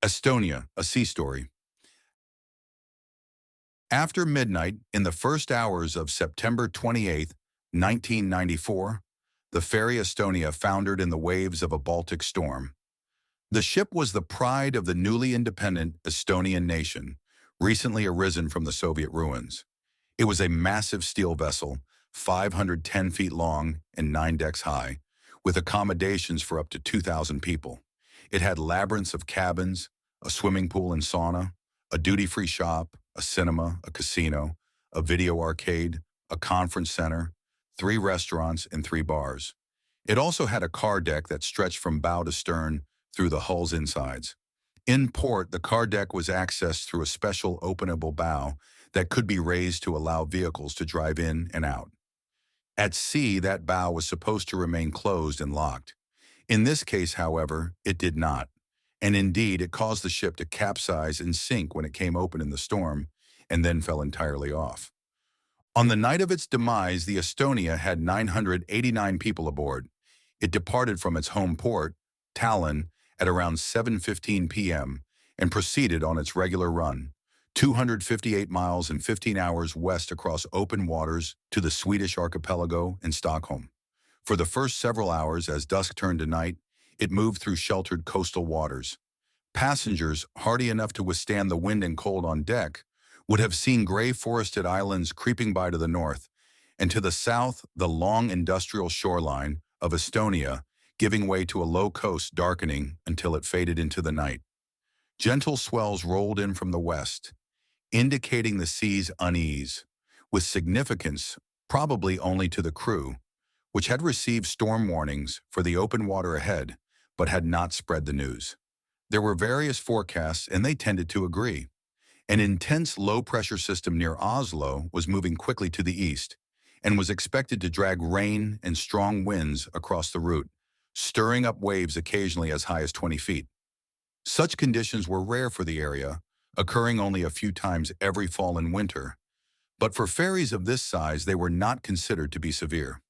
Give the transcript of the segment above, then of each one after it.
Estonia, a sea story. After midnight, in the first hours of September 28, 1994, the ferry Estonia foundered in the waves of a Baltic storm. The ship was the pride of the newly independent Estonian nation, recently arisen from the Soviet ruins. It was a massive steel vessel, 510 feet long and 9 decks high, with accommodations for up to 2,000 people. It had labyrinths of cabins, a swimming pool and sauna, a duty-free shop, a cinema, a casino, a video arcade, a conference center, 3 restaurants, and 3 bars. It also had a car deck that stretched from bow to stern through the hull's insides. In port, the car deck was accessed through a special openable bow that could be raised to allow vehicles to drive in and out. At sea, that bow was supposed to remain closed and locked. In this case, however, it did not. And indeed, it caused the ship to capsize and sink when it came open in the storm, and then fell entirely off. On the night of its demise, the Estonia had 989 people aboard. It departed from its home port, Tallinn, at around 7:15 p.m. and proceeded on its regular run, 258 miles and 15 hours west across open waters to the Swedish archipelago and Stockholm. For the first several hours, as dusk turned to night, it moved through sheltered coastal waters. Passengers, hardy enough to withstand the wind and cold on deck, would have seen gray forested islands creeping by to the north, and to the south, the long industrial shoreline of Estonia giving way to a low coast darkening until it faded into the night. Gentle swells rolled in from the west, indicating the sea's unease, with significance probably only to the crew, which had received storm warnings for the open water ahead, but had not spread the news. There were various forecasts, and they tended to agree. An intense low-pressure system near Oslo was moving quickly to the east, and was expected to drag rain and strong winds across the route, stirring up waves occasionally as high as 20 feet. Such conditions were rare for the area, occurring only a few times every fall and winter, but for ferries of this size they were not considered to be severe.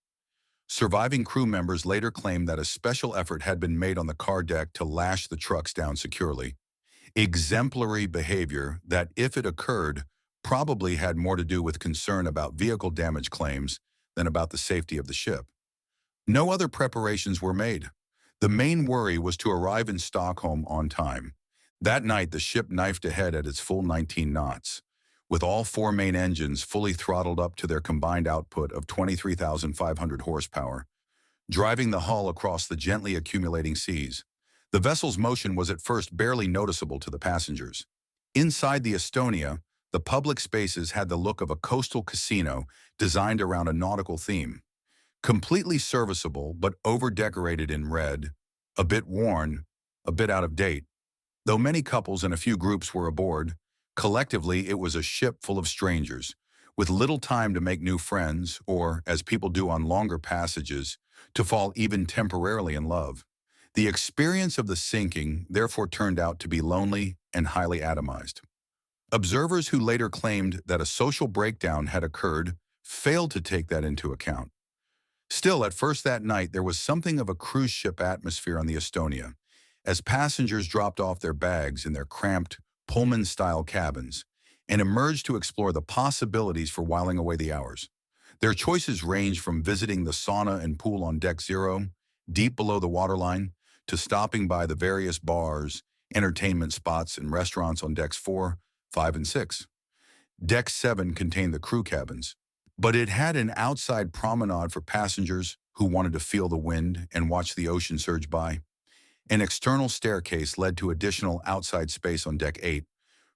Surviving crew members later claimed that a special effort had been made on the car deck to lash the trucks down securely. Exemplary behavior that, if it occurred, probably had more to do with concern about vehicle damage claims than about the safety of the ship. No other preparations were made. The main worry was to arrive in Stockholm on time. That night, the ship knifed ahead at its full 19 knots, with all 4 main engines fully throttled up to their combined output of 23,500 horsepower, driving the hull across the gently accumulating seas. The vessel's motion was at first barely noticeable to the passengers. Inside the Estonia, the public spaces had the look of a coastal casino designed around a nautical theme. Completely serviceable, but over-decorated in red, a bit worn, a bit out of date. Though many couples and a few groups were aboard, collectively it was a ship full of strangers, with little time to make new friends or, as people do on longer passages, to fall even temporarily in love. The experience of the sinking therefore turned out to be lonely and highly atomized. Observers who later claimed that a social breakdown had occurred failed to take that into account. Still, at first that night, there was something of a cruise ship atmosphere on the Estonia, as passengers dropped off their bags in their cramped, Pullman-style cabins and emerged to explore the possibilities for whiling away the hours. Their choices ranged from visiting the sauna and pool on Deck 0, deep below the waterline, to stopping by the various bars, entertainment spots, and restaurants on Decks 4, 5, and 6. Deck 7 contained the crew cabins, but it had an outside promenade for passengers who wanted to feel the wind and watch the ocean surge by. An external staircase led to additional outside space on Deck 8,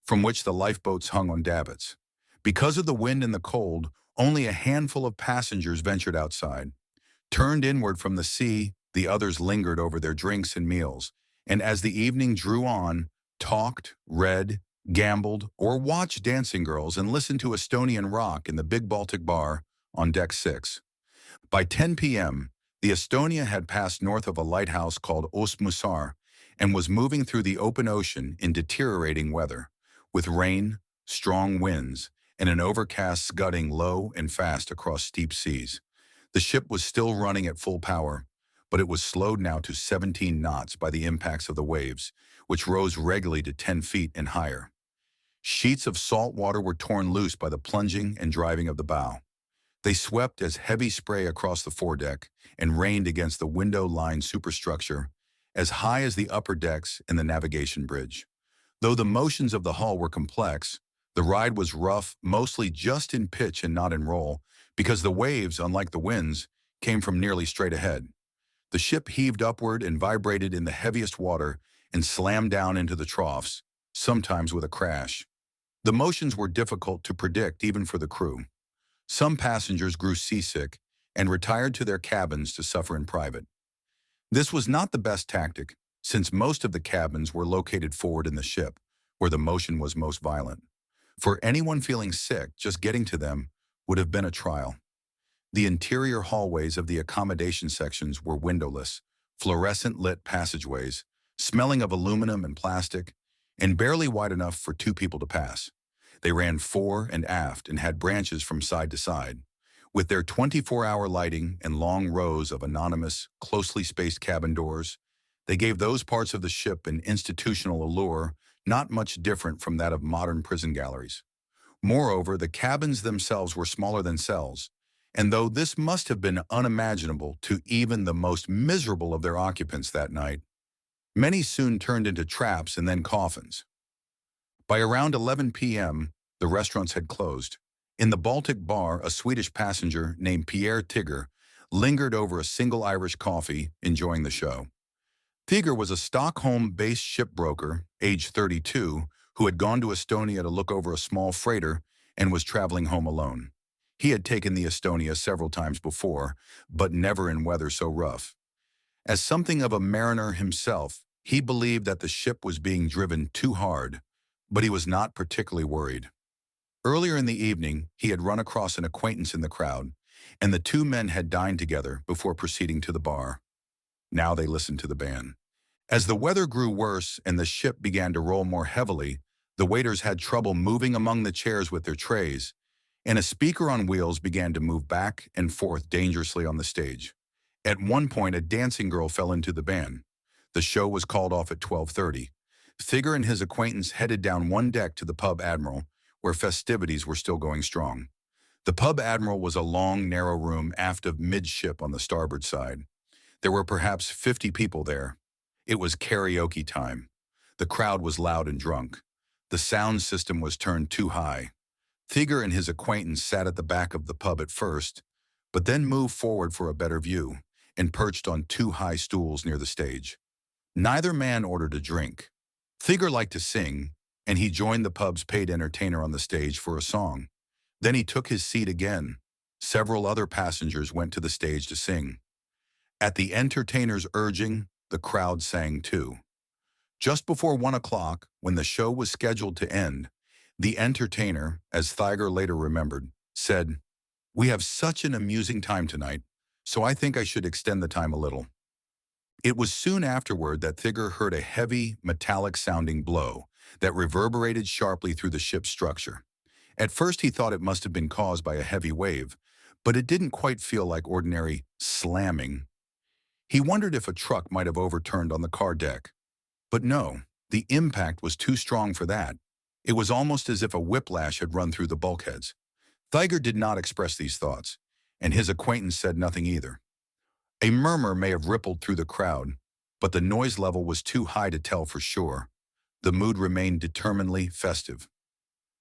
from which the lifeboats hung on davits. Because of the wind and the cold, only a handful of passengers ventured outside. Turned inward from the sea, the others lingered over their drinks and meals, and as the evening drew on, talked, read, gambled, or watched dancing girls and listened to Estonian rock in the Big Baltic Bar on Deck 6. By 10 p.m., the Estonia had passed north of a lighthouse called Ostmusar and was moving through the open ocean in deteriorating weather, with rain, strong winds, and an overcast scudding low and fast across steep seas. The ship was still running at full power, but it was slowed now to 17 knots by the impacts of the waves, which rose regularly to 10 feet and higher. Sheets of salt water were torn loose by the plunging and driving of the bow. They swept as heavy spray across the foredeck and rained against the window-lined superstructure as high as the upper decks and the navigation bridge. Though the motions of the hull were complex, the ride was rough, mostly just in pitch and not in roll, because the waves, unlike the winds, came from nearly straight ahead. The ship heaved upward and vibrated in the heaviest water and slammed down into the troughs, sometimes with a crash. The motions were difficult to predict even for the crew. Some passengers grew seasick and retired to their cabins to suffer in private. This was not the best tactic, since most of the cabins were located forward in the ship, where the motion was most violent. For anyone feeling sick, just getting to them would have been a trial. The interior hallways of the accommodation sections were windowless, fluorescent-lit passageways, smelling of aluminum and plastic, and barely wide enough for two people to pass. They ran fore and aft and had branches from side to side. With their 24-hour lighting and long rows of anonymous, closely spaced cabin doors, they gave those parts of the ship an institutional allure not much different from that of modern prison galleries. Moreover, the cabins themselves were smaller than cells, and though this must have been unimaginable to even the most miserable of their occupants that night, many soon turned into traps and then coffins. By around 11 p.m., the restaurants had closed. In the Baltic bar, a Swedish passenger named Pierre Tigger lingered over a single Irish coffee, enjoying the show. Tigger was a Stockholm-based shipbroker, aged 32, who had gone to Estonia to look over a small freighter and was traveling home alone. He had taken the Estonia several times before, but never in weather so rough. As something of a mariner himself, he believed that the ship was being driven too hard, but he was not particularly worried. Earlier in the evening, he had run across an acquaintance in the crowd, and the two men had dined together before proceeding to the bar. Now they listened to the band. As the weather grew worse and the ship began to roll more heavily, the waiters had trouble moving among the chairs with their trays, and a speaker on wheels began to move back and forth dangerously on the stage. At one point, a dancing girl fell into the band. The show was called off at 12:30. Tigger and his acquaintance headed down one deck to the pub Admiral, where festivities were still going strong. The pub Admiral was a long, narrow room aft of midship on the starboard side. There were perhaps 50 people there. It was karaoke time. The crowd was loud and drunk. The sound system was turned too high. Tigger and his acquaintance sat at the back of the pub at first, but then moved forward for a better view and perched on two high stools near the stage. Neither man ordered a drink. Tigger liked to sing, and he joined the pub's paid entertainer on the stage for a song. Then he took his seat again. Several other passengers went to the stage to sing. At the entertainer's urging, the crowd sang too. Just before 1 o'clock, when the show was scheduled to end, the entertainer, as Tigger later remembered, said, "We have such an amusing time tonight, so I think I should extend the time a little." It was soon afterward that Tigger heard a heavy, metallic-sounding blow that reverberated sharply through the ship's structure. At first he thought it must have been caused by a heavy wave, but it didn't quite feel like ordinary slamming. He wondered if a truck might have overturned on the car deck. But no, the impact was too strong for that. It was almost as if a whiplash had run through the bulkheads. Tigger did not express these thoughts, and his acquaintance said nothing either. A murmur may have rippled through the crowd, but the noise level was too high to tell for sure. The mood remained determinedly festive.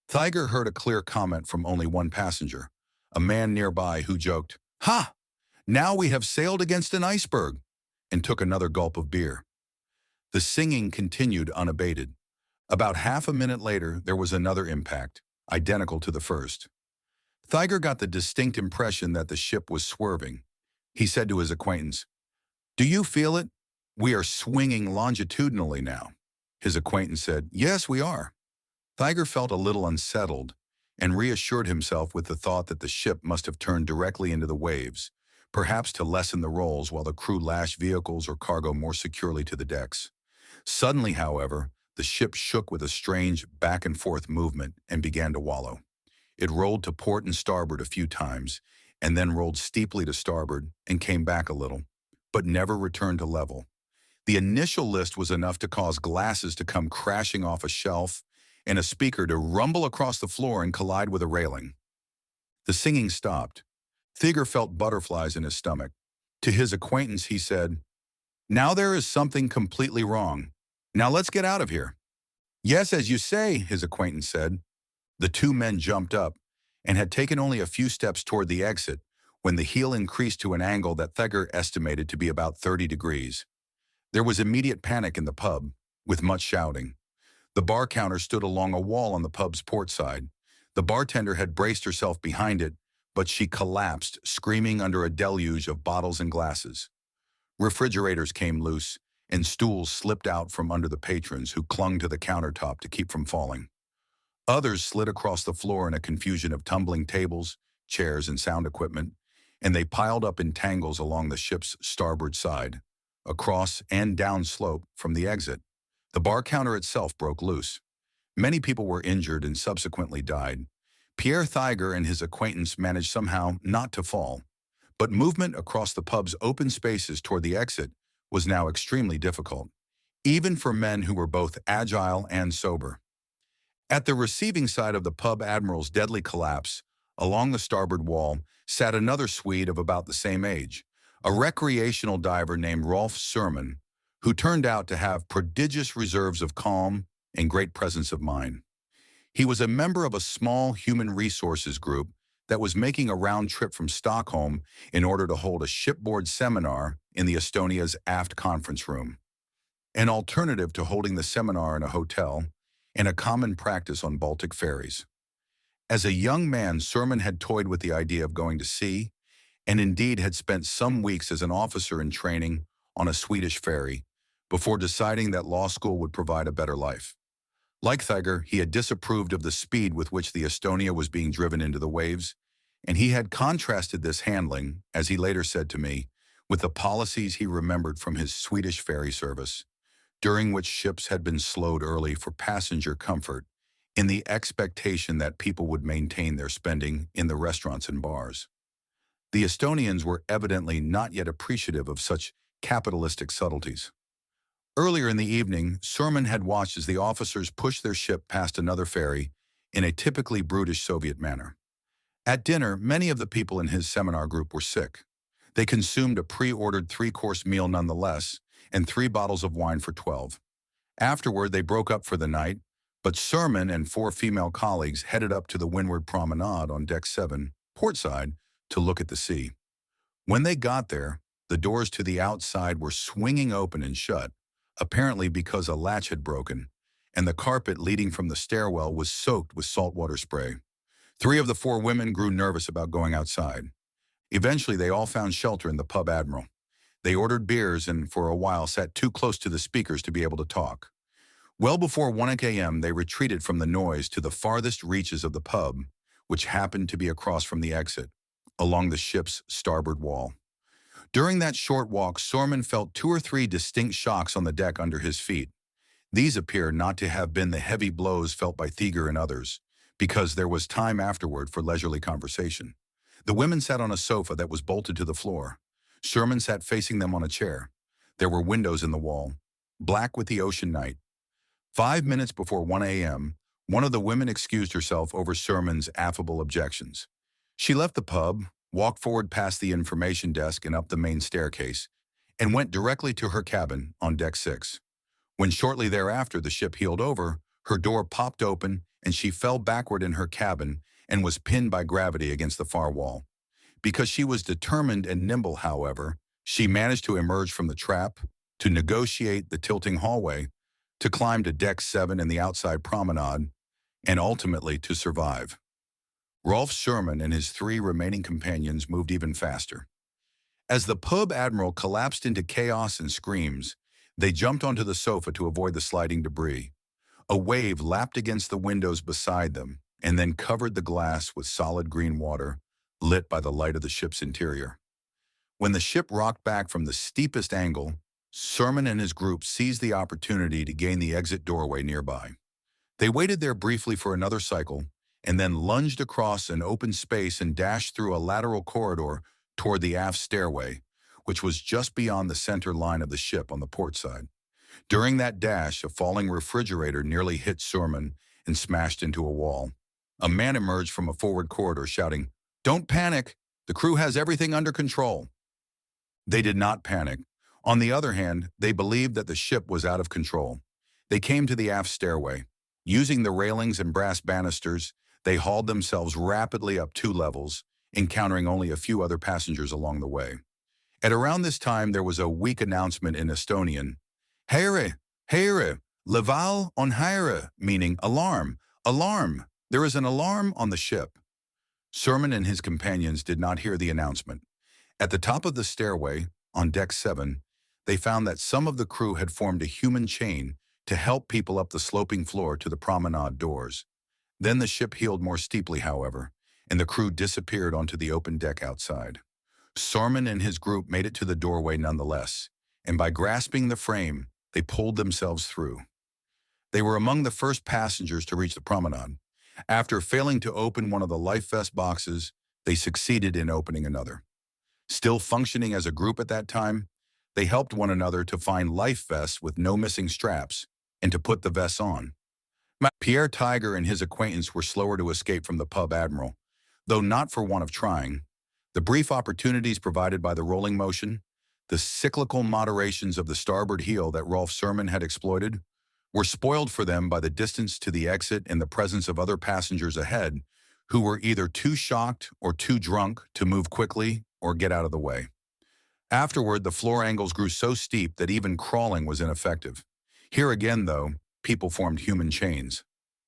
Tigger heard a clear comment from only one passenger, a man nearby who joked, "Ha! Now we have sailed against an iceberg," and took another gulp of beer. The singing continued unabated. About half a minute later, there was another impact, identical to the first. Tigger got the distinct impression that the ship was swerving. He said to his acquaintance, "Do you feel it? We are swinging longitudinally now." His acquaintance said, "Yes, we are." Tigger felt a little unsettled and reassured himself with the thought that the ship must have turned directly into the waves, perhaps to lessen the rolls while the crew lashed vehicles or cargo more securely to the decks. Suddenly, however, the ship shook with a strange back-and-forth movement and began to wallow. It rolled to port and starboard a few times, and then rolled steeply to starboard and came back a little, but never returned to level. The initial list was enough to cause glasses to come crashing off a shelf and a speaker to rumble across the floor and collide with a railing. The singing stopped. Thieger felt butterflies in his stomach. To his acquaintance, he said, "Now there is something completely wrong. Now let's get out of here." "Yes, as you say," his acquaintance said. The two men jumped up and had taken only a few steps toward the exit when the heel increased to an angle that Thieger estimated to be about 30 degrees. There was immediate panic in the pub, with much shouting. The bar counter stood along a wall on the pub's port side. The bartender had braced herself behind it, but she collapsed, screaming under a deluge of bottles and glasses. Refrigerators came loose, and stools slipped out from under the patrons who clung to the countertop to keep from falling. Others slid across the floor in a confusion of tumbling tables, chairs, and sound equipment, and they piled up in tangles along the ship's starboard side, across and down slope from the exit. The bar counter itself broke loose. Many people were injured and subsequently died. Pierre Thieger and his acquaintance managed somehow not to fall, but movement across the pub's open spaces toward the exit was now extremely difficult, even for men who were both agile and sober. At the receiving side of the pub admiral's deadly collapse, along the starboard wall, sat another Swede of about the same age, a recreational diver named Rolf Surman, who turned out to have prodigious reserves of calm and great presence of mind. He was a member of a small human resources group that was making a round trip from Stockholm in order to hold a shipboard seminar in the Estonia's aft conference room, an alternative to holding the seminar in a hotel and a common practice on Baltic ferries. As a young man, Surman had toyed with the idea of going to sea, and indeed had spent some weeks as an officer in training on a Swedish ferry before deciding that law school would provide a better life. Like Thieger, he had disapproved of the speed with which the Estonia was being driven into the waves, and he had contrasted this handling, as he later said to me, with the policies he remembered from his Swedish ferry service, during which ships had been slowed early for passenger comfort, in the expectation that people would maintain their spending in the restaurants and bars. The Estonians were evidently not yet appreciative of such capitalistic subtleties. Earlier in the evening, Surman had watched as the officers pushed their ship past another ferry in a typically brutish Soviet manner. At dinner, many of the people in his seminar group were sick. They consumed a pre-ordered 3-course meal nonetheless, and 3 bottles of wine for 12. Afterward, they broke up for the night, but Surman and 4 female colleagues headed up to the windward promenade on deck 7, port side, to look at the sea. When they got there, the doors to the outside were swinging open and shut, apparently because a latch had broken, and the carpet leading from the stairwell was soaked with saltwater spray. 3 of the 4 women grew nervous about going outside. Eventually, they all found shelter in the pub Admiral. They ordered beers and, for a while, sat too close to the speakers to be able to talk. Well before 1 a.m., they retreated from the noise to the farthest reaches of the pub, which happened to be across from the exit, along the ship's starboard wall. During that short walk, Surman felt 2 or 3 distinct shocks on the deck under his feet. These appear not to have been the heavy blows felt by Thieger and others, because there was time afterward for leisurely conversation. The women sat on a sofa that was bolted to the floor. Surman sat facing them on a chair. There were windows in the wall, black with the ocean night. 5 minutes before 1 a.m., one of the women excused herself over Surman's affable objections. She left the pub, walked forward past the information desk and up the main staircase, and went directly to her cabin on deck 6. When shortly thereafter the ship heeled over, her door popped open and she fell backward in her cabin and was pinned by gravity against the far wall. Because she was determined and nimble, however, she managed to emerge from the trap, to negotiate the tilting hallway, to climb to deck 7 in the outside promenade, and ultimately to survive. Rolf Surman and his 3 remaining companions moved even faster. As the pub Admiral collapsed into chaos and screams, they jumped onto the sofa to avoid the sliding debris. A wave lapped against the windows beside them and then covered the glass with solid green water, lit by the light of the ship's interior. When the ship rocked back from the steepest angle, Surman and his group seized the opportunity to gain the exit doorway nearby. They waited there briefly for another cycle, and then lunged across an open space and dashed through a lateral corridor toward the aft stairway, which was just beyond the center line of the ship on the port side. During that dash, a falling refrigerator nearly hit Surman and smashed into a wall. A man emerged from a forward corridor shouting, "Don't panic! The crew has everything under control." They did not panic. On the other hand, they believed that the ship was out of control. They came to the aft stairway. Using the railings and brass banisters, they hauled themselves rapidly up 2 levels, encountering only a few other passengers along the way. At around this time, there was a weak announcement in Estonian, "Heire, heire, leval on heire," meaning alarm, alarm. There is an alarm on the ship. Surman and his companions did not hear the announcement. At the top of the stairway, on deck 7, they found that some of the crew had formed a human chain to help people up the sloping floor to the promenade doors. Then the ship heeled more steeply, however, and the crew disappeared onto the open deck outside. Surman and his group made it to the doorway nonetheless, and by grasping the frame, they pulled themselves through. They were among the first passengers to reach the promenade. After failing to open one of the life vest boxes, they succeeded in opening another. Still functioning as a group at that time, they helped one another to find life vests with no missing straps and to put the vests on. Pierre Tiger and his acquaintance were slower to escape from the pub Admiral, though not for want of trying. The brief opportunities provided by the rolling motion, the cyclical moderations of the starboard heel that Rolf Surman had exploited, were spoiled for them by the distance to the exit and the presence of other passengers ahead who were either too shocked or too drunk to move quickly or get out of the way. Afterward, the floor angles grew so steep that even crawling was ineffective. Here again, though, people formed human chains.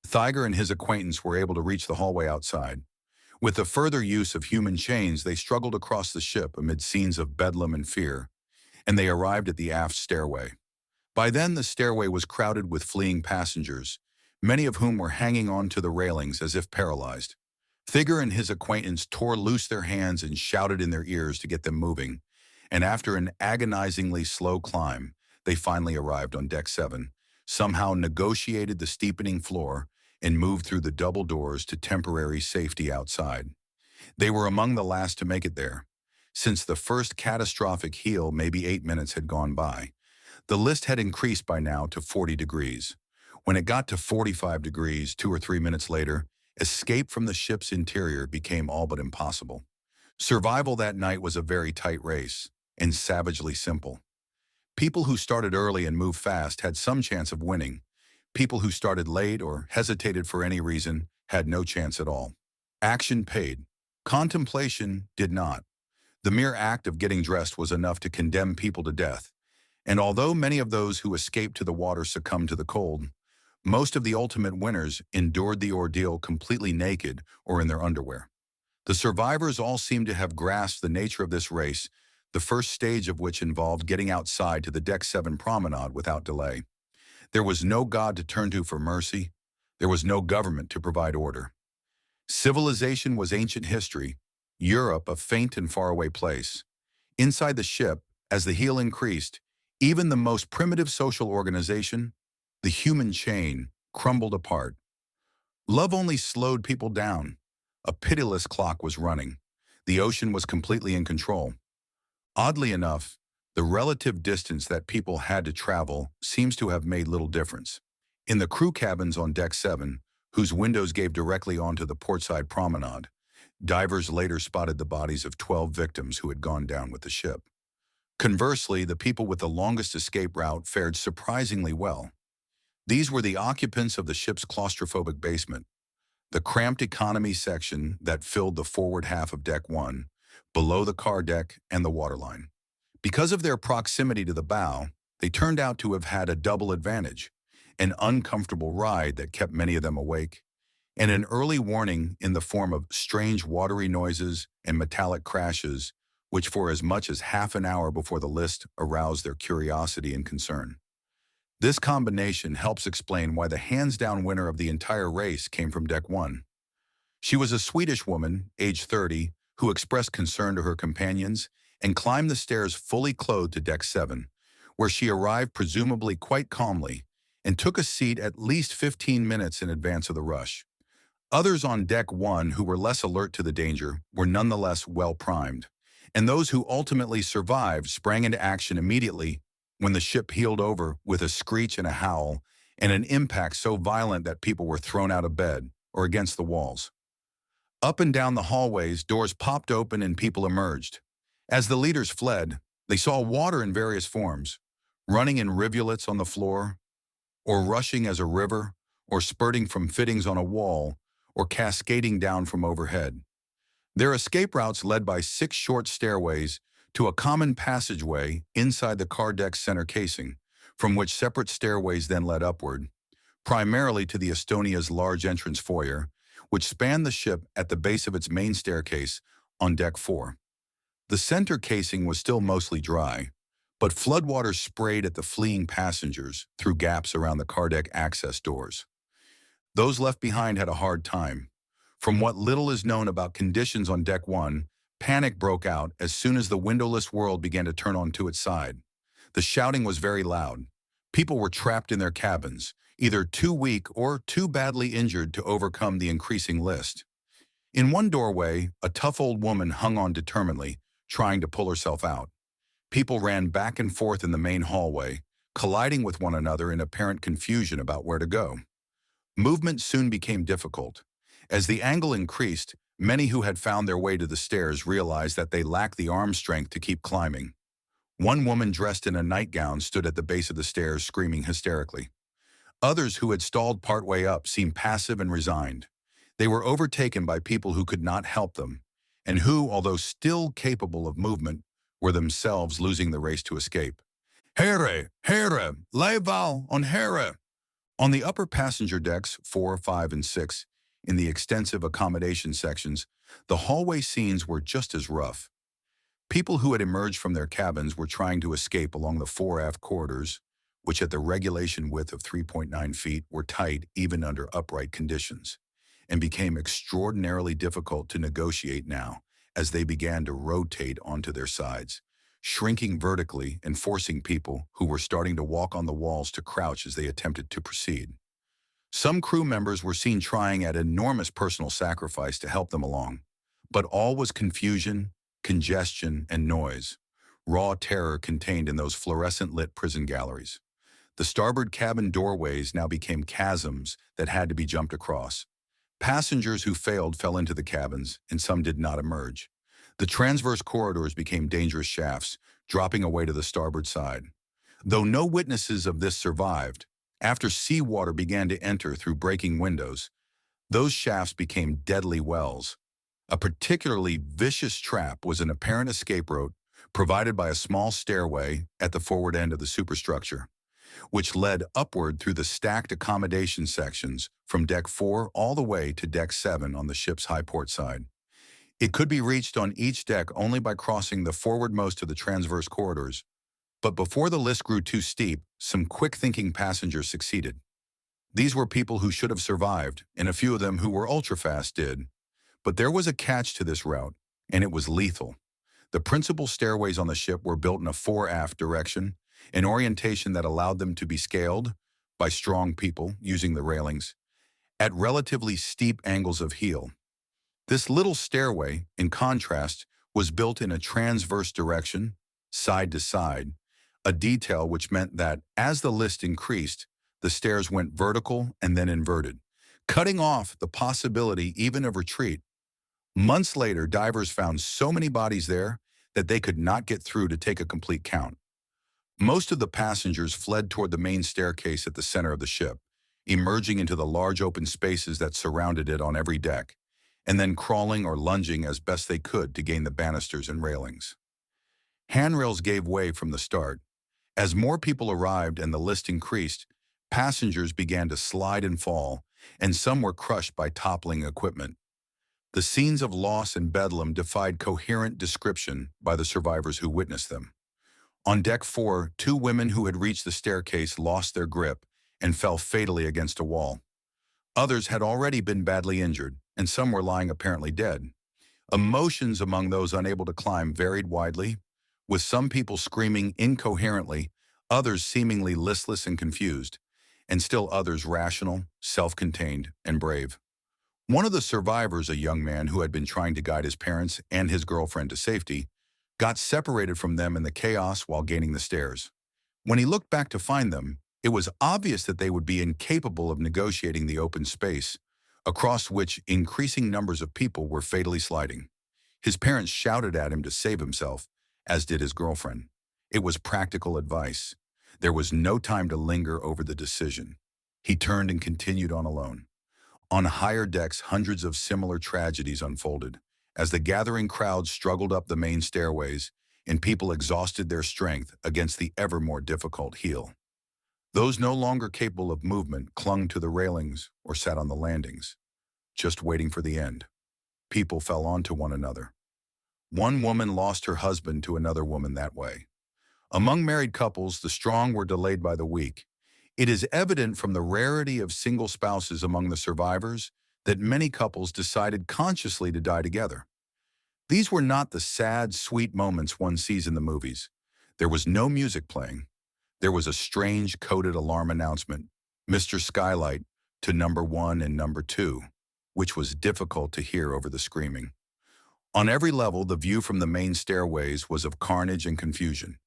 Theiger and his acquaintance were able to reach the hallway outside. With the further use of human chains, they struggled across the ship amid scenes of bedlam and fear, and they arrived at the aft stairway. By then, the stairway was crowded with fleeing passengers, many of whom were hanging on to the railings as if paralyzed. Theiger and his acquaintance tore loose their hands and shouted in their ears to get them moving, and after an agonizingly slow climb, they finally arrived on deck 7, somehow negotiated the steepening floor, and moved through the double doors to temporary safety outside. They were among the last to make it there. Since the first catastrophic heel, maybe 8 minutes had gone by. The list had increased by now to 40 degrees. When it got to 45 degrees 2 or 3 minutes later, escape from the ship's interior became all but impossible. Survival that night was a very tight race, and savagely simple. People who started early and moved fast had some chance of winning. People who started late or hesitated for any reason had no chance at all. Action paid. Contemplation did not. The mere act of getting dressed was enough to condemn people to death. And although many of those who escaped to the water succumbed to the cold, most of the ultimate winners endured the ordeal completely naked or in their underwear. The survivors all seemed to have grasped the nature of this race, the first stage of which involved getting outside to the Deck 7 promenade without delay. There was no God to turn to for mercy. There was no government to provide order. Civilization was ancient history, Europe a faint and faraway place. Inside the ship, as the heel increased, even the most primitive social organization, the human chain, crumbled apart. Love only slowed people down. A pitiless clock was running. The ocean was completely in control. Oddly enough, the relative distance that people had to travel seems to have made little difference. In the crew cabins on Deck 7, whose windows gave directly onto the portside promenade, divers later spotted the bodies of 12 victims who had gone down with the ship. Conversely, the people with the longest escape route fared surprisingly well. These were the occupants of the ship's claustrophobic basement, the cramped economy section that filled the forward half of Deck 1, below the car deck and the waterline. Because of their proximity to the bow, they turned out to have had a double advantage, an uncomfortable ride that kept many of them awake, and an early warning in the form of strange watery noises and metallic crashes, which for as much as half an hour before the list aroused their curiosity and concern. This combination helps explain why the hands-down winner of the entire race came from Deck 1. She was a Swedish woman, age 30, who expressed concern to her companions and climbed the stairs fully clothed to Deck 7, where she arrived presumably quite calmly and took a seat at least 15 minutes in advance of the rush. Others on Deck 1 who were less alert to the danger were nonetheless well primed, and those who ultimately survived sprang into action immediately when the ship heeled over with a screech and a howl and an impact so violent that people were thrown out of bed or against the walls. Up and down the hallways, doors popped open and people emerged. As the leaders fled, they saw water in various forms, running in rivulets on the floor, or rushing as a river, or spurting from fittings on a wall, or cascading down from overhead. Their escape routes led by 6 short stairways to a common passageway inside the car deck's center casing, from which separate stairways then led upward, primarily to the Estonia's large entrance foyer, which spanned the ship at the base of its main staircase on Deck 4. The center casing was still mostly dry, but floodwaters sprayed at the fleeing passengers through gaps around the car deck access doors. Those left behind had a hard time. From what little is known about conditions on Deck 1, panic broke out as soon as the windowless world began to turn onto its side. The shouting was very loud. People were trapped in their cabins, either too weak or too badly injured to overcome the increasing list. In one doorway, a tough old woman hung on determinedly, trying to pull herself out. People ran back and forth in the main hallway, colliding with one another in apparent confusion about where to go. Movement soon became difficult. As the angle increased, many who had found their way to the stairs realized that they lacked the arm strength to keep climbing. One woman dressed in a nightgown stood at the base of the stairs screaming hysterically. Others who had stalled partway up seemed passive and resigned. They were overtaken by people who could not help them, and who, although still capable of movement, were themselves losing the race to escape. Here, here, leval on here. On the upper passenger decks, 4, 5, and 6, in the extensive accommodation sections, the hallway scenes were just as rough. People who had emerged from their cabins were trying to escape along the fore-aft corridors, which at the regulation width of 3.9 feet were tight even under upright conditions, and became extraordinarily difficult to negotiate now as they began to rotate onto their sides, shrinking vertically and forcing people who were starting to walk on the walls to crouch as they attempted to proceed. Some crew members were seen trying at enormous personal sacrifice to help them along, but all was confusion, congestion, and noise, raw terror contained in those fluorescent-lit prison galleries. The starboard cabin doorways now became chasms that had to be jumped across. Passengers who failed fell into the cabins, and some did not emerge. The transverse corridors became dangerous shafts, dropping away to the starboard side. Though no witnesses of this survived, after seawater began to enter through breaking windows, those shafts became deadly wells. A particularly vicious trap was an apparent escape route provided by a small stairway at the forward end of the superstructure, which led upward through the stacked accommodation sections from Deck 4 all the way to Deck 7 on the ship's high port side. It could be reached on each deck only by crossing the forwardmost of the transverse corridors, but before the list grew too steep, some quick-thinking passengers succeeded. These were people who should have survived, and a few of them who were ultra-fast did. But there was a catch to this route, and it was lethal. The principal stairways on the ship were built in a fore-aft direction, an orientation that allowed them to be scaled by strong people using the railings at relatively steep angles of heel. This little stairway, in contrast, was built in a transverse direction, side to side, a detail which meant that as the list increased, the stairs went vertical and then inverted, cutting off the possibility even of retreat. Months later, divers found so many bodies there that they could not get through to take a complete count. Most of the passengers fled toward the main staircase at the center of the ship, emerging into the large open spaces that surrounded it on every deck, and then crawling or lunging as best they could to gain the banisters and railings. Handrails gave way from the start. As more people arrived and the list increased, passengers began to slide and fall, and some were crushed by toppling equipment. The scenes of loss and bedlam defied coherent description by the survivors who witnessed them. On Deck 4, 2 women who had reached the staircase lost their grip and fell fatally against a wall. Others had already been badly injured, and some were lying apparently dead. Emotions among those unable to climb varied widely, with some people screaming incoherently, others seemingly listless and confused, and still others rational, self-contained, and brave. One of the survivors, a young man who had been trying to guide his parents and his girlfriend to safety, got separated from them in the chaos while gaining the stairs. When he looked back to find them, it was obvious that they would be incapable of negotiating the open space, across which increasing numbers of people were fatally sliding. His parents shouted at him to save himself, as did his girlfriend. It was practical advice. There was no time to linger over the decision. He turned and continued on alone. On higher decks, hundreds of similar tragedies unfolded, as the gathering crowd struggled up the main stairways and people exhausted their strength against the ever more difficult heel. Those no longer capable of movement clung to the railings or sat on the landings, just waiting for the end. People fell onto one another. One woman lost her husband to another woman that way. Among married couples, the strong were delayed by the weak. It is evident from the rarity of single spouses among the survivors that many couples decided consciously to die together. These were not the sad, sweet moments one sees in the movies. There was no music playing. There was a strange coded alarm announcement, Mr. Skylight, to number 1 and number 2, which was difficult to hear over the screaming. On every level, the view from the main stairways was of carnage and confusion.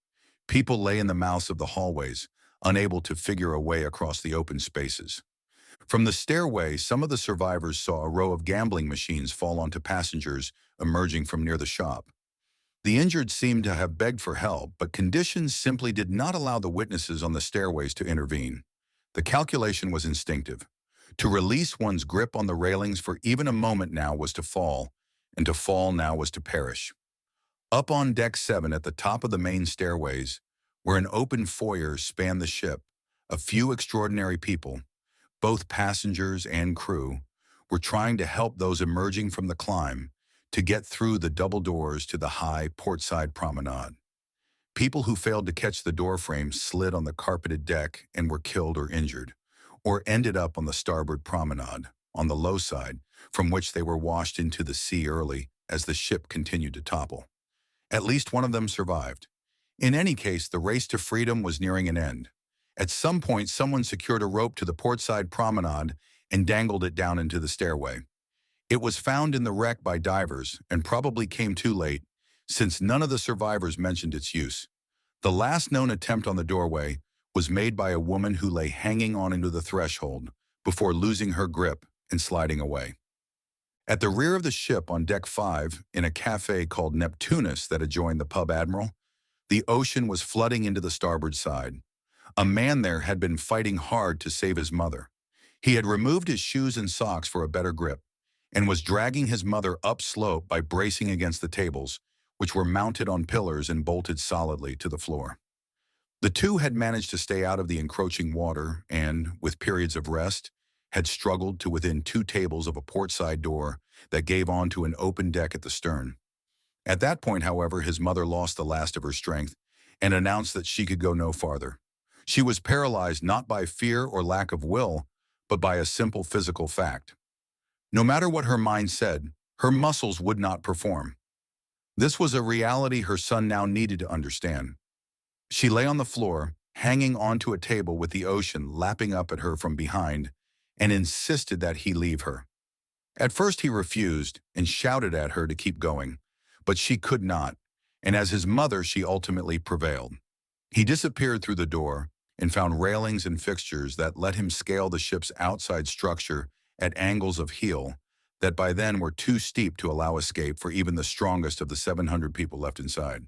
People lay in the mouths of the hallways, unable to figure a way across the open spaces. From the stairway, some of the survivors saw a row of gambling machines fall onto passengers emerging from near the shop. The injured seemed to have begged for help, but conditions simply did not allow the witnesses on the stairways to intervene. The calculation was instinctive. To release one's grip on the railings for even a moment now was to fall, and to fall now was to perish. Up on deck 7 at the top of the main stairways, where an open foyer spanned the ship, a few extraordinary people, both passengers and crew, were trying to help those emerging from the climb to get through the double doors to the high portside promenade. People who failed to catch the door frame slid on the carpeted deck and were killed or injured, or ended up on the starboard promenade, on the low side, from which they were washed into the sea early as the ship continued to topple. At least one of them survived. In any case, the race to freedom was nearing an end. At some point, someone secured a rope to the portside promenade and dangled it down into the stairway. It was found in the wreck by divers and probably came too late, since none of the survivors mentioned its use. The last known attempt on the doorway was made by a woman who lay hanging on into the threshold before losing her grip and sliding away. At the rear of the ship on deck 5, in a cafe called Neptunus that adjoined the pub Admiral, the ocean was flooding into the starboard side. A man there had been fighting hard to save his mother. He had removed his shoes and socks for a better grip, and was dragging his mother upslope by bracing against the tables, which were mounted on pillars and bolted solidly to the floor. The two had managed to stay out of the encroaching water and, with periods of rest, had struggled to within 2 tables of a portside door that gave onto an open deck at the stern. At that point, however, his mother lost the last of her strength and announced that she could go no farther. She was paralyzed not by fear or lack of will, but by a simple physical fact. No matter what her mind said, her muscles would not perform. This was a reality her son now needed to understand. She lay on the floor, hanging onto a table with the ocean lapping up at her from behind, and insisted that he leave her. At first he refused and shouted at her to keep going, but she could not, and as his mother she ultimately prevailed. He disappeared through the door and found railings and fixtures that let him scale the ship's outside structure at angles of heel that by then were too steep to allow escape for even the strongest of the 700 people left inside.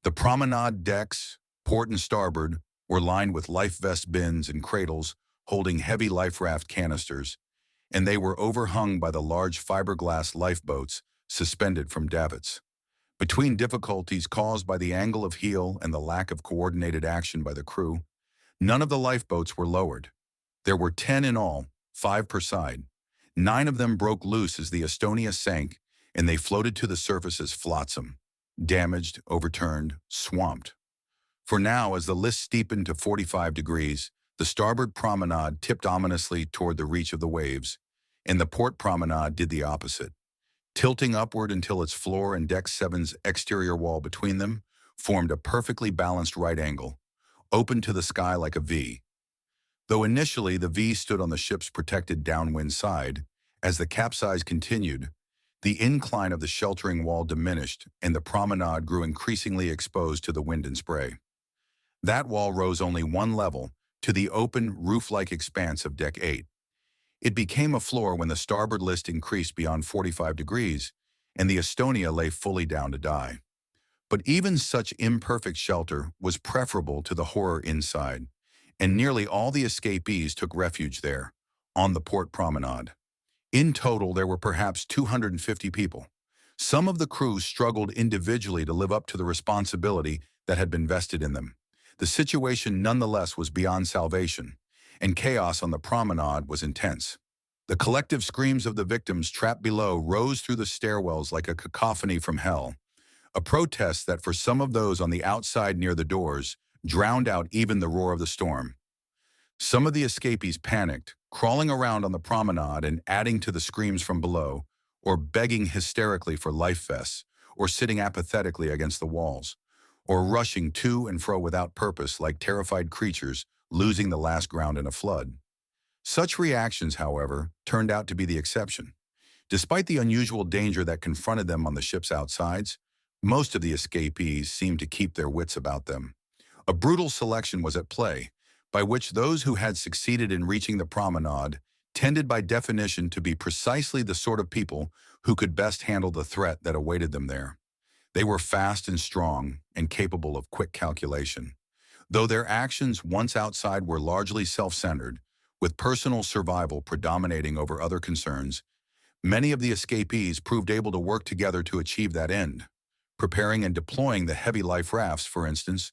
The promenade decks, port and starboard, were lined with life vest bins and cradles holding heavy life raft canisters, and they were overhung by the large fiberglass lifeboats suspended from davits. Between difficulties caused by the angle of heel and the lack of coordinated action by the crew, none of the lifeboats were lowered. There were 10 in all, 5 per side. 9 of them broke loose as the Estonia sank, and they floated to the surface as flotsam, damaged, overturned, swamped. For now, as the list steepened to 45 degrees, the starboard promenade tipped ominously toward the reach of the waves, and the port promenade did the opposite, tilting upward until its floor and deck 7's exterior wall between them formed a perfectly balanced right angle, open to the sky like a V. Though initially the V stood on the ship's protected downwind side, as the capsize continued, The incline of the sheltering wall diminished, and the promenade grew increasingly exposed to the wind and spray. That wall rose only one level, to the open, roof-like expanse of Deck 8. It became a floor when the starboard list increased beyond 45 degrees, and the Estonia lay fully down to die. But even such imperfect shelter was preferable to the horror inside, and nearly all the escapees took refuge there, on the port promenade. In total, there were perhaps 250 people. Some of the crew struggled individually to live up to the responsibility that had been vested in them. The situation nonetheless was beyond salvation, and chaos on the promenade was intense. The collective screams of the victims trapped below rose through the stairwells like a cacophony from hell, a protest that for some of those on the outside near the doors drowned out even the roar of the storm. Some of the escapees panicked, crawling around on the promenade and adding to the screams from below, or begging hysterically for life vests, or sitting apathetically against the walls, or rushing to and fro without purpose like terrified creatures losing the last ground in a flood. Such reactions, however, turned out to be the exception. Despite the unusual danger that confronted them on the ship's outsides, most of the escapees seemed to keep their wits about them. A brutal selection was at play, by which those who had succeeded in reaching the promenade tended by definition to be precisely the sort of people who could best handle the threat that awaited them there. They were fast and strong and capable of quick calculation. Though their actions once outside were largely self-centered, with personal survival predominating over other concerns, many of the escapees proved able to work together to achieve that end, preparing and deploying the heavy life rafts, for instance,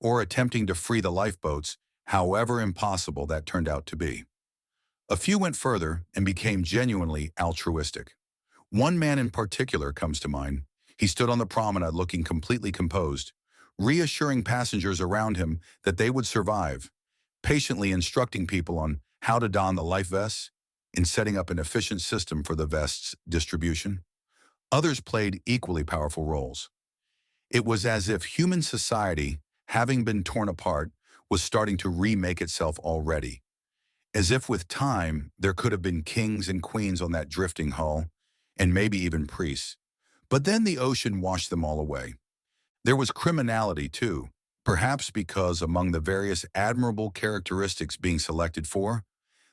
or attempting to free the lifeboats, however impossible that turned out to be. A few went further and became genuinely altruistic. One man in particular comes to mind. He stood on the promenade looking completely composed, reassuring passengers around him that they would survive, patiently instructing people on how to don the life vests and setting up an efficient system for the vests' distribution. Others played equally powerful roles. It was as if human society, having been torn apart, was starting to remake itself already. As if with time, there could have been kings and queens on that drifting hull, and maybe even priests. But then the ocean washed them all away. There was criminality, too, perhaps because among the various admirable characteristics being selected for,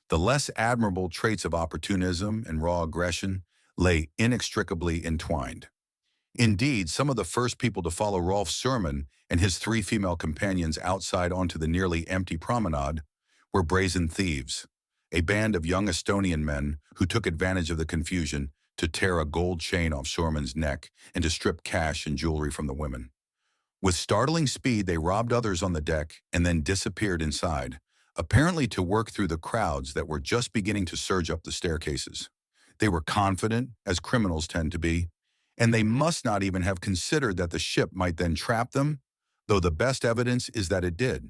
the less admirable traits of opportunism and raw aggression lay inextricably entwined. Indeed, some of the first people to follow Rolf Surman and his three female companions outside onto the nearly empty promenade were brazen thieves, a band of young Estonian men who took advantage of the confusion to tear a gold chain off Surman's neck and to strip cash and jewelry from the women. With startling speed, they robbed others on the deck and then disappeared inside, apparently to work through the crowds that were just beginning to surge up the staircases. They were confident, as criminals tend to be, and they must not even have considered that the ship might then trap them, though the best evidence is that it did.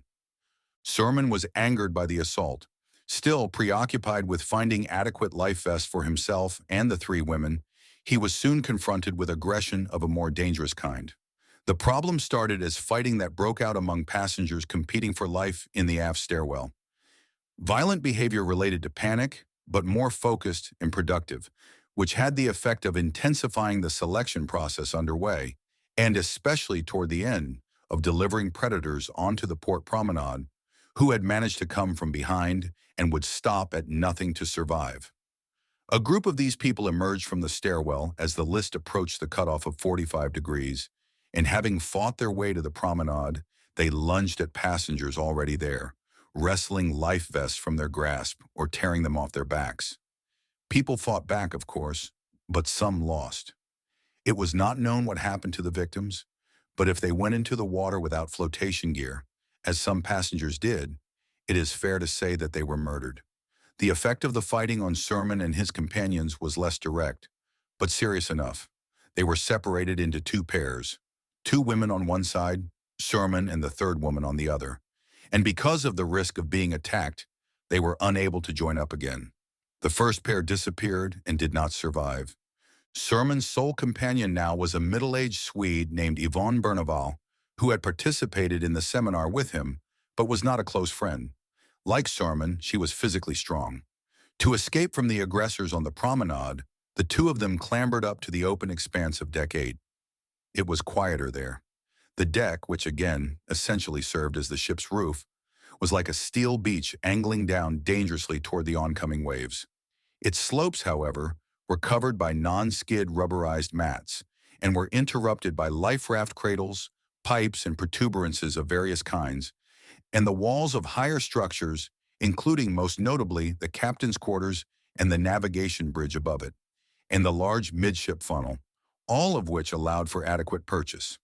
Surman was angered by the assault. Still preoccupied with finding adequate life vests for himself and the three women, he was soon confronted with aggression of a more dangerous kind. The problem started as fighting that broke out among passengers competing for life in the aft stairwell. Violent behavior related to panic, but more focused and productive, which had the effect of intensifying the selection process underway, and especially toward the end, of delivering predators onto the port promenade, who had managed to come from behind and would stop at nothing to survive. A group of these people emerged from the stairwell as the list approached the cutoff of 45 degrees, and having fought their way to the promenade, they lunged at passengers already there, wrestling life vests from their grasp or tearing them off their backs. People fought back, of course, but some lost. It was not known what happened to the victims, but if they went into the water without flotation gear, as some passengers did, it is fair to say that they were murdered. The effect of the fighting on Surman and his companions was less direct, but serious enough. They were separated into two pairs, two women on one side, Surman and the third woman on the other, and because of the risk of being attacked, they were unable to join up again. The first pair disappeared and did not survive. Surman's sole companion now was a middle-aged Swede named Yvonne Berneval, who had participated in the seminar with him, but was not a close friend. Like Surman, she was physically strong. To escape from the aggressors on the promenade, The two of them clambered up to the open expanse of Deck 8. It was quieter there. The deck, which again essentially served as the ship's roof, was like a steel beach angling down dangerously toward the oncoming waves. Its slopes, however, were covered by non-skid rubberized mats and were interrupted by life raft cradles, pipes, and protuberances of various kinds, and the walls of higher structures, including most notably the captain's quarters and the navigation bridge above it, and the large midship funnel, all of which allowed for adequate purchase.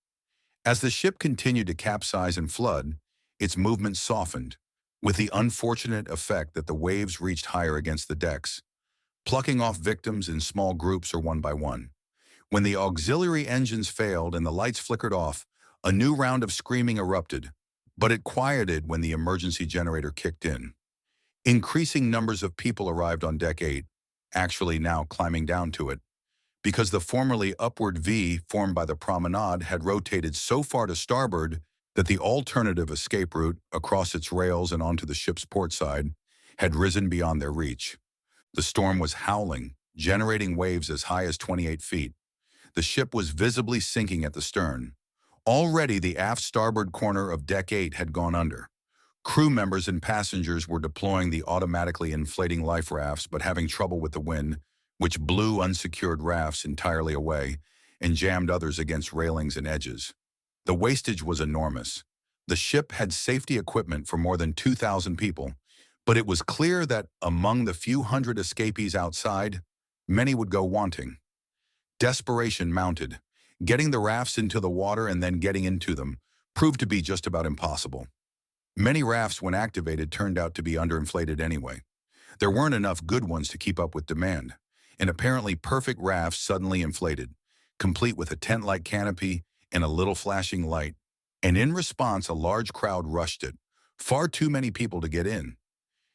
As the ship continued to capsize and flood, its movement softened, with the unfortunate effect that the waves reached higher against the decks, plucking off victims in small groups or one by one. When the auxiliary engines failed and the lights flickered off, a new round of screaming erupted, but it quieted when the emergency generator kicked in. Increasing numbers of people arrived on Deck 8, actually now climbing down to it, because the formerly upward V formed by the promenade had rotated so far to starboard that the alternative escape route across its rails and onto the ship's port side had risen beyond their reach. The storm was howling, generating waves as high as 28 feet. The ship was visibly sinking at the stern. Already the aft starboard corner of Deck 8 had gone under. Crew members and passengers were deploying the automatically inflating life rafts but having trouble with the wind, which blew unsecured rafts entirely away and jammed others against railings and edges. The wastage was enormous. The ship had safety equipment for more than 2,000 people, but it was clear that among the few hundred escapees outside, many would go wanting. Desperation mounted. Getting the rafts into the water and then getting into them proved to be just about impossible. Many rafts, when activated, turned out to be underinflated anyway. There weren't enough good ones to keep up with demand. An apparently perfect raft suddenly inflated, complete with a tent-like canopy and a little flashing light, and in response a large crowd rushed it. Far too many people to get in.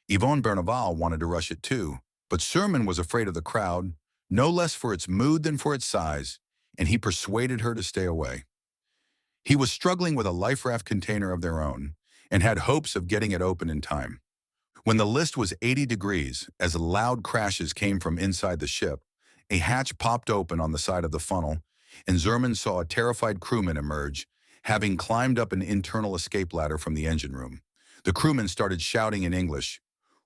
Yvonne Berneval wanted to rush it too, but Surman was afraid of the crowd, no less for its mood than for its size, and he persuaded her to stay away. He was struggling with a life raft container of their own, and had hopes of getting it open in time. When the list was 80 degrees, as loud crashes came from inside the ship, a hatch popped open on the side of the funnel, and Zerman saw a terrified crewman emerge, having climbed up an internal escape ladder from the engine room. The crewman started shouting in English,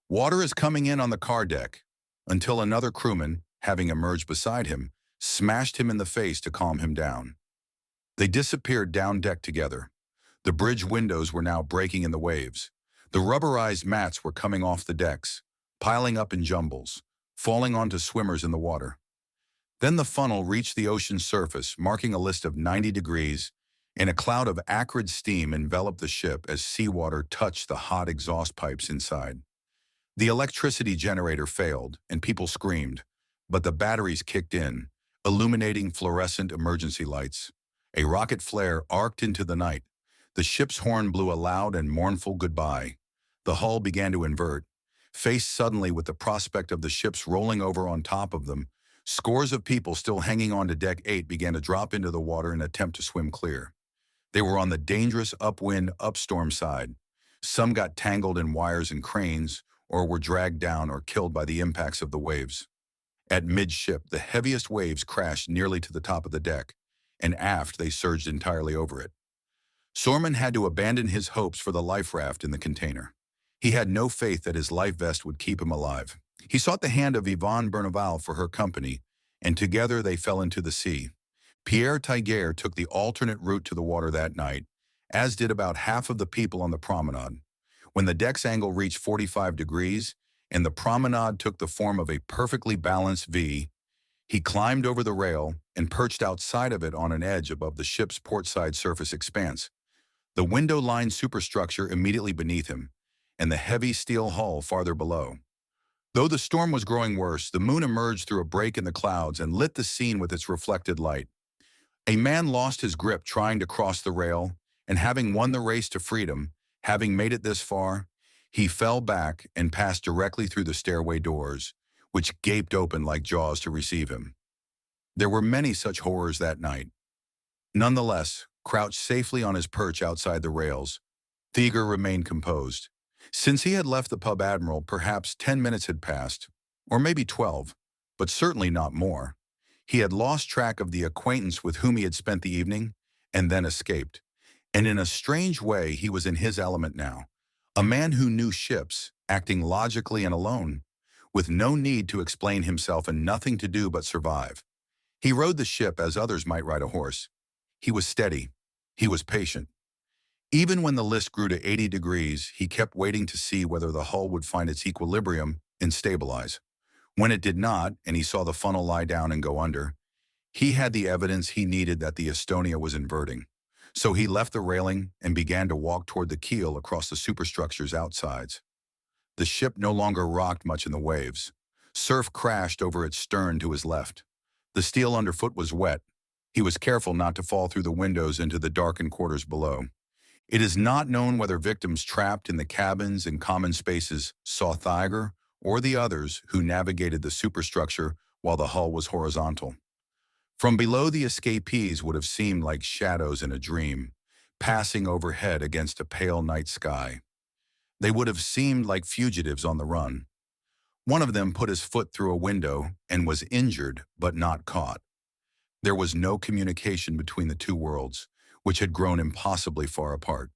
"Water is coming in on the car deck," until another crewman, having emerged beside him, smashed him in the face to calm him down. They disappeared down deck together. The bridge windows were now breaking in the waves. The rubberized mats were coming off the decks, piling up in jumbles, falling onto swimmers in the water. Then the funnel reached the ocean's surface, marking a list of 90 degrees, and a cloud of acrid steam enveloped the ship as seawater touched the hot exhaust pipes inside. The electricity generator failed, and people screamed, but the batteries kicked in, illuminating fluorescent emergency lights. A rocket flare arced into the night. The ship's horn blew a loud and mournful goodbye. The hull began to invert. Faced suddenly with the prospect of the ships rolling over on top of them, scores of people still hanging on to Deck 8 began to drop into the water in an attempt to swim clear. They were on the dangerous upwind, upstorm side. Some got tangled in wires and cranes, or were dragged down or killed by the impacts of the waves. At midship, the heaviest waves crashed nearly to the top of the deck, and aft they surged entirely over it. Sorman had to abandon his hopes for the life raft in the container. He had no faith that his life vest would keep him alive. He sought the hand of Yvonne Berneval for her company, and together they fell into the sea. Pierre Tiger took the alternate route to the water that night, as did about half of the people on the promenade. When the deck's angle reached 45 degrees, and the promenade took the form of a perfectly balanced V, he climbed over the rail and perched outside of it on an edge above the ship's portside surface expanse, the window-lined superstructure immediately beneath him, and the heavy steel hull farther below. Though the storm was growing worse, the moon emerged through a break in the clouds and lit the scene with its reflected light. A man lost his grip trying to cross the rail, and having won the race to freedom, having made it this far, he fell back and passed directly through the stairway doors, which gaped open like jaws to receive him. There were many such horrors that night. Nonetheless, crouched safely on his perch outside the rails, Thieger remained composed. Since he had left the pub Admiral, perhaps 10 minutes had passed, or maybe 12, but certainly not more. He had lost track of the acquaintance with whom he had spent the evening, and then escaped. And in a strange way, he was in his element now. A man who knew ships, acting logically and alone, with no need to explain himself and nothing to do but survive. He rode the ship as others might ride a horse. He was steady. He was patient. Even when the list grew to 80 degrees, he kept waiting to see whether the hull would find its equilibrium and stabilize. When it did not, and he saw the funnel lie down and go under, he had the evidence he needed that the Estonia was inverting. So he left the railing and began to walk toward the keel across the superstructure's outsides. The ship no longer rocked much in the waves. Surf crashed over its stern to his left. The steel underfoot was wet. He was careful not to fall through the windows into the darkened quarters below. It is not known whether victims trapped in the cabins and common spaces saw Theiger or the others who navigated the superstructure while the hull was horizontal. From below, the escapees would have seemed like shadows in a dream, passing overhead against a pale night sky. They would have seemed like fugitives on the run. One of them put his foot through a window and was injured but not caught. There was no communication between the two worlds, which had grown impossibly far apart.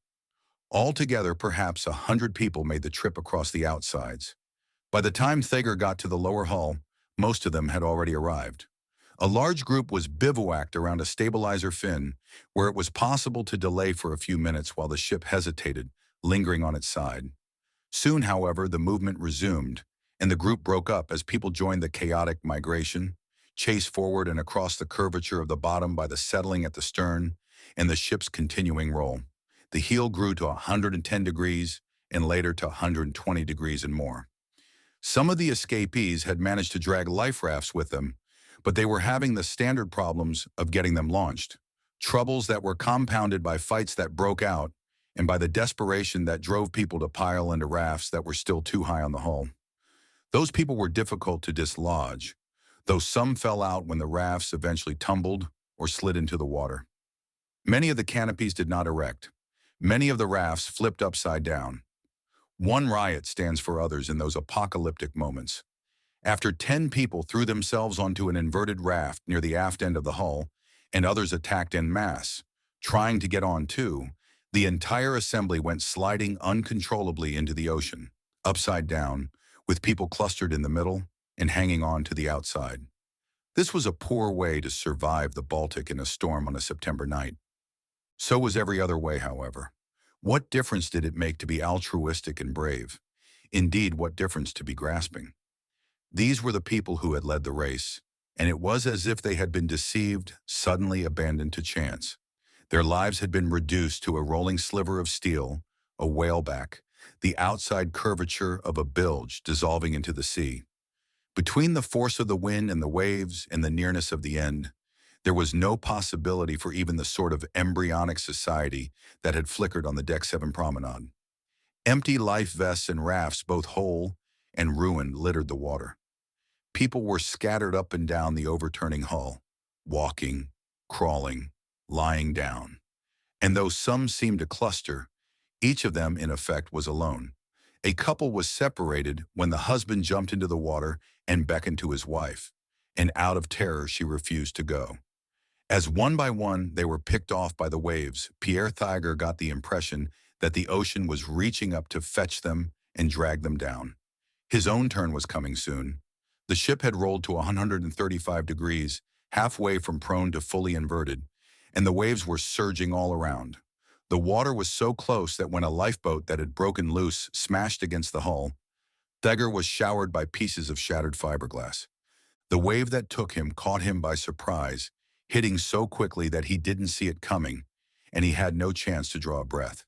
Altogether, perhaps 100 people made the trip across the outsides. By the time Thager got to the lower hull, most of them had already arrived. A large group was bivouacked around a stabilizer fin, where it was possible to delay for a few minutes while the ship hesitated, lingering on its side. Soon, however, the movement resumed, and the group broke up as people joined the chaotic migration, chased forward and across the curvature of the bottom by the settling at the stern and the ship's continuing roll. The heel grew to 110 degrees and later to 120 degrees and more. Some of the escapees had managed to drag life rafts with them, but they were having the standard problems of getting them launched, troubles that were compounded by fights that broke out and by the desperation that drove people to pile into rafts that were still too high on the hull. Those people were difficult to dislodge, though some fell out when the rafts eventually tumbled or slid into the water. Many of the canopies did not erect. Many of the rafts flipped upside down. One riot stands for others in those apocalyptic moments. After 10 people threw themselves onto an inverted raft near the aft end of the hull, and others attacked en masse, trying to get on too, the entire assembly went sliding uncontrollably into the ocean, upside down, with people clustered in the middle and hanging on to the outside. This was a poor way to survive the Baltic in a storm on a September night. So was every other way, however. What difference did it make to be altruistic and brave? Indeed, what difference to be grasping? These were the people who had led the race, and it was as if they had been deceived, suddenly abandoned to chance. Their lives had been reduced to a rolling sliver of steel, a whaleback, the outside curvature of a bilge dissolving into the sea. Between the force of the wind and the waves and the nearness of the end, there was no possibility for even the sort of embryonic society that had flickered on the Deck 7 promenade. Empty life vests and rafts, both whole and ruined, littered the water. People were scattered up and down the overturning hull, walking, crawling, lying down. And though some seemed to cluster, each of them, in effect, was alone. A couple was separated when the husband jumped into the water and beckoned to his wife, and out of terror she refused to go. As one by one they were picked off by the waves, Pierre Theiger got the impression that the ocean was reaching up to fetch them and drag them down. His own turn was coming soon. The ship had rolled to 135 degrees, halfway from prone to fully inverted, and the waves were surging all around. The water was so close that when a lifeboat that had broken loose smashed against the hull, Theiger was showered by pieces of shattered fiberglass. The wave that took him caught him by surprise, hitting so quickly that he didn't see it coming, and he had no chance to draw a breath.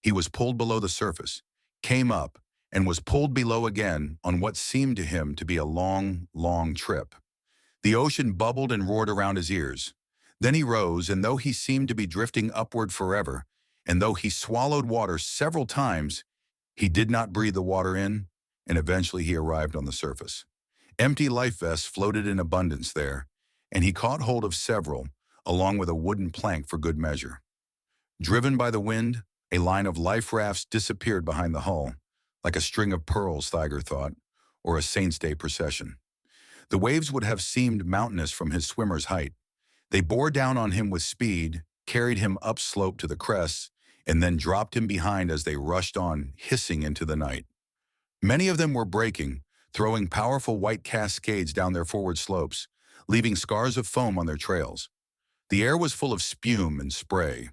He was pulled below the surface, came up, and was pulled below again on what seemed to him to be a long, long trip. The ocean bubbled and roared around his ears. Then he rose, and though he seemed to be drifting upward forever, and though he swallowed water several times, he did not breathe the water in, and eventually he arrived on the surface. Empty life vests floated in abundance there, and he caught hold of several, along with a wooden plank for good measure. Driven by the wind, a line of life rafts disappeared behind the hull, like a string of pearls, Theiger thought, or a Saints' Day procession. The waves would have seemed mountainous from his swimmer's height. They bore down on him with speed, carried him upslope to the crests, and then dropped him behind as they rushed on, hissing into the night. Many of them were breaking, throwing powerful white cascades down their forward slopes, leaving scars of foam on their trails. The air was full of spume and spray.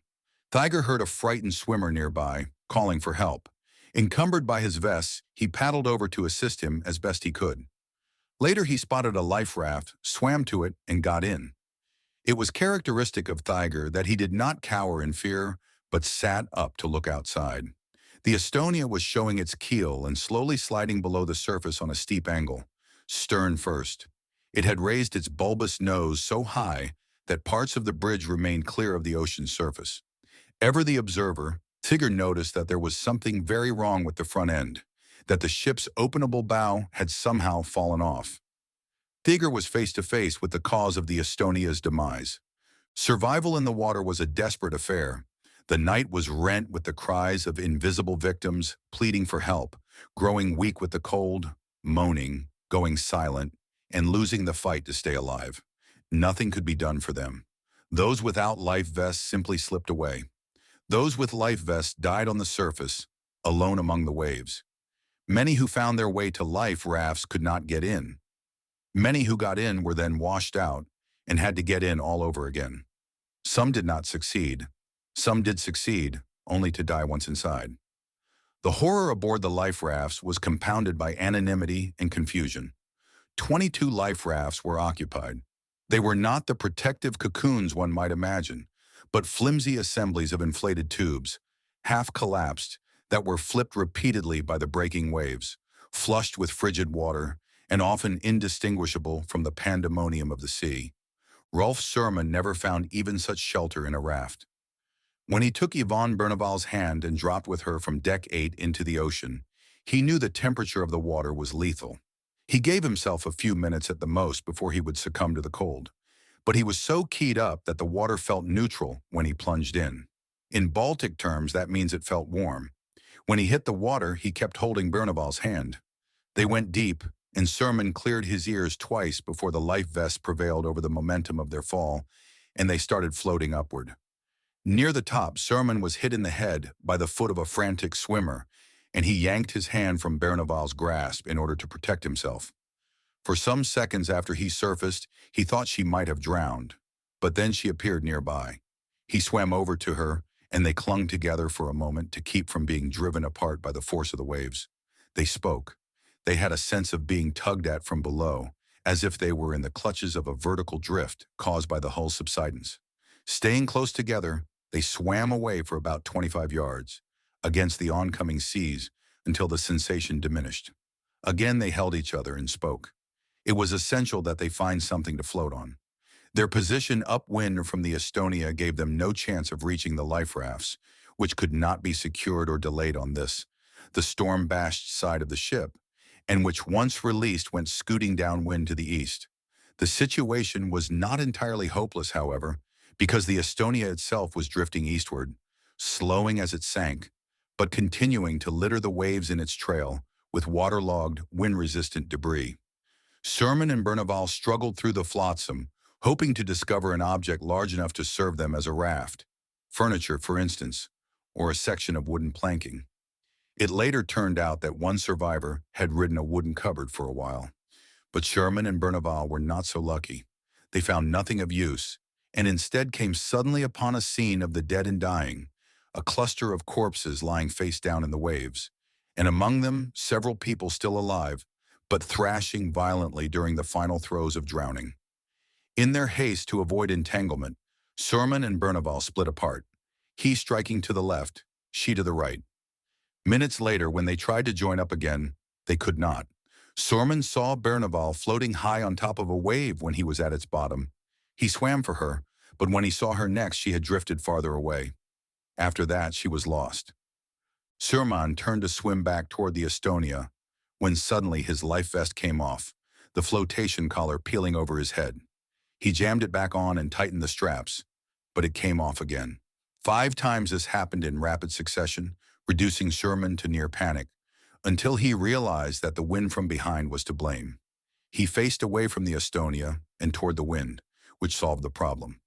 Tiger heard a frightened swimmer nearby, calling for help. Encumbered by his vests, he paddled over to assist him as best he could. Later he spotted a life raft, swam to it, and got in. It was characteristic of Tiger that he did not cower in fear, but sat up to look outside. The Estonia was showing its keel and slowly sliding below the surface on a steep angle, stern first. It had raised its bulbous nose so high that parts of the bridge remained clear of the ocean's surface. Ever the observer, Tiger noticed that there was something very wrong with the front end, that the ship's openable bow had somehow fallen off. Tiger was face to face with the cause of the Estonia's demise. Survival in the water was a desperate affair. The night was rent with the cries of invisible victims pleading for help, growing weak with the cold, moaning, going silent, and losing the fight to stay alive. Nothing could be done for them. Those without life vests simply slipped away. Those with life vests died on the surface, alone among the waves. Many who found their way to life rafts could not get in. Many who got in were then washed out and had to get in all over again. Some did not succeed. Some did succeed, only to die once inside. The horror aboard the life rafts was compounded by anonymity and confusion. 22 life rafts were occupied. They were not the protective cocoons one might imagine, but flimsy assemblies of inflated tubes, half collapsed, that were flipped repeatedly by the breaking waves, flushed with frigid water, and often indistinguishable from the pandemonium of the sea. Rolf Surman never found even such shelter in a raft. When he took Yvonne Berneval's hand and dropped with her from deck 8 into the ocean, he knew the temperature of the water was lethal. He gave himself a few minutes at the most before he would succumb to the cold, but he was so keyed up that the water felt neutral when he plunged in. In Baltic terms, that means it felt warm. When he hit the water, he kept holding Berneval's hand. They went deep, and Surman cleared his ears twice before the life vests prevailed over the momentum of their fall, and they started floating upward. Near the top, Surman was hit in the head by the foot of a frantic swimmer, and he yanked his hand from Berneval's grasp in order to protect himself. For some seconds after he surfaced, he thought she might have drowned, but then she appeared nearby. He swam over to her, and they clung together for a moment to keep from being driven apart by the force of the waves. They spoke. They had a sense of being tugged at from below, as if they were in the clutches of a vertical drift caused by the hull's subsidence. Staying close together, they swam away for about 25 yards, against the oncoming seas, until the sensation diminished. Again they held each other and spoke. It was essential that they find something to float on. Their position upwind from the Estonia gave them no chance of reaching the life rafts, which could not be secured or delayed on this, the storm-bashed side of the ship, and which once released went scooting downwind to the east. The situation was not entirely hopeless, however, because the Estonia itself was drifting eastward, slowing as it sank, but continuing to litter the waves in its trail with waterlogged, wind-resistant debris. Surman and Berneval struggled through the flotsam, hoping to discover an object large enough to serve them as a raft, furniture, for instance, or a section of wooden planking. It later turned out that one survivor had ridden a wooden cupboard for a while. But Surman and Berneval were not so lucky. They found nothing of use, and instead came suddenly upon a scene of the dead and dying, a cluster of corpses lying face down in the waves, and among them several people still alive, but thrashing violently during the final throes of drowning. In their haste to avoid entanglement, Surman and Berneval split apart, he striking to the left, she to the right. Minutes later, when they tried to join up again, they could not. Surman saw Berneval floating high on top of a wave when he was at its bottom. He swam for her, but when he saw her next, she had drifted farther away. After that, she was lost. Surman turned to swim back toward the Estonia, when suddenly his life vest came off, the flotation collar peeling over his head. He jammed it back on and tightened the straps, but it came off again. 5 times this happened in rapid succession, reducing Surman to near panic, until he realized that the wind from behind was to blame. He faced away from the Estonia and toward the wind, which solved the problem.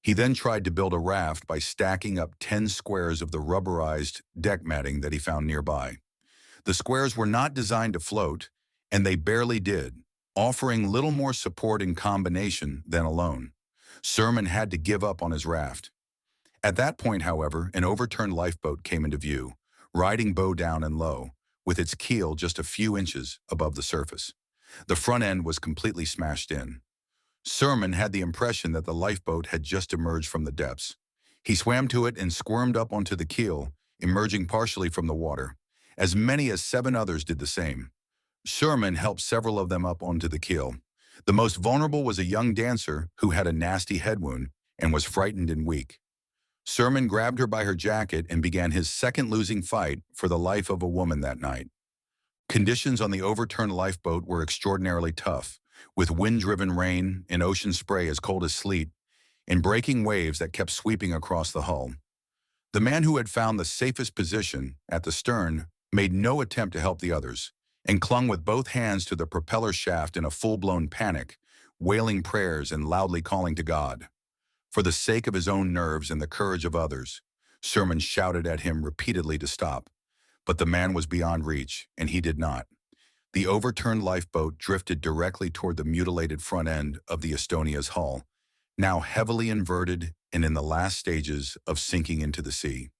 He then tried to build a raft by stacking up 10 squares of the rubberized deck matting that he found nearby. The squares were not designed to float, and they barely did, offering little more support in combination than alone. Sermon had to give up on his raft. At that point, however, an overturned lifeboat came into view, riding bow down and low, with its keel just a few inches above the surface. The front end was completely smashed in. Sermon had the impression that the lifeboat had just emerged from the depths. He swam to it and squirmed up onto the keel, emerging partially from the water. As many as 7 others did the same. Sermon helped several of them up onto the keel. The most vulnerable was a young dancer who had a nasty head wound and was frightened and weak. Sermon grabbed her by her jacket and began his second losing fight for the life of a woman that night. Conditions on the overturned lifeboat were extraordinarily tough, with wind-driven rain and ocean spray as cold as sleet, and breaking waves that kept sweeping across the hull. The man who had found the safest position, at the stern, made no attempt to help the others, and clung with both hands to the propeller shaft in a full-blown panic, wailing prayers and loudly calling to God. For the sake of his own nerves and the courage of others, Sermon shouted at him repeatedly to stop, but the man was beyond reach, and he did not. The overturned lifeboat drifted directly toward the mutilated front end of the Estonia's hull, now heavily inverted and in the last stages of sinking into the sea.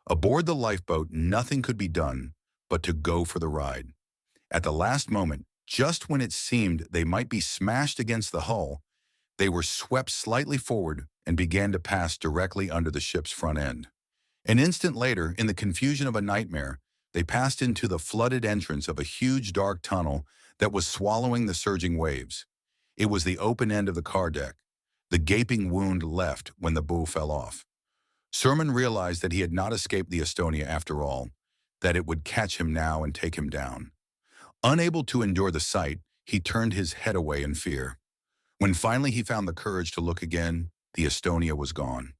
Aboard the lifeboat, nothing could be done but to go for the ride. At the last moment, just when it seemed they might be smashed against the hull, they were swept slightly forward and began to pass directly under the ship's front end. An instant later, in the confusion of a nightmare, they passed into the flooded entrance of a huge dark tunnel that was swallowing the surging waves. It was the open end of the car deck, the gaping wound left when the bow fell off. Sermon realized that he had not escaped the Estonia after all, that it would catch him now and take him down. Unable to endure the sight, he turned his head away in fear. When finally he found the courage to look again, the Estonia was gone.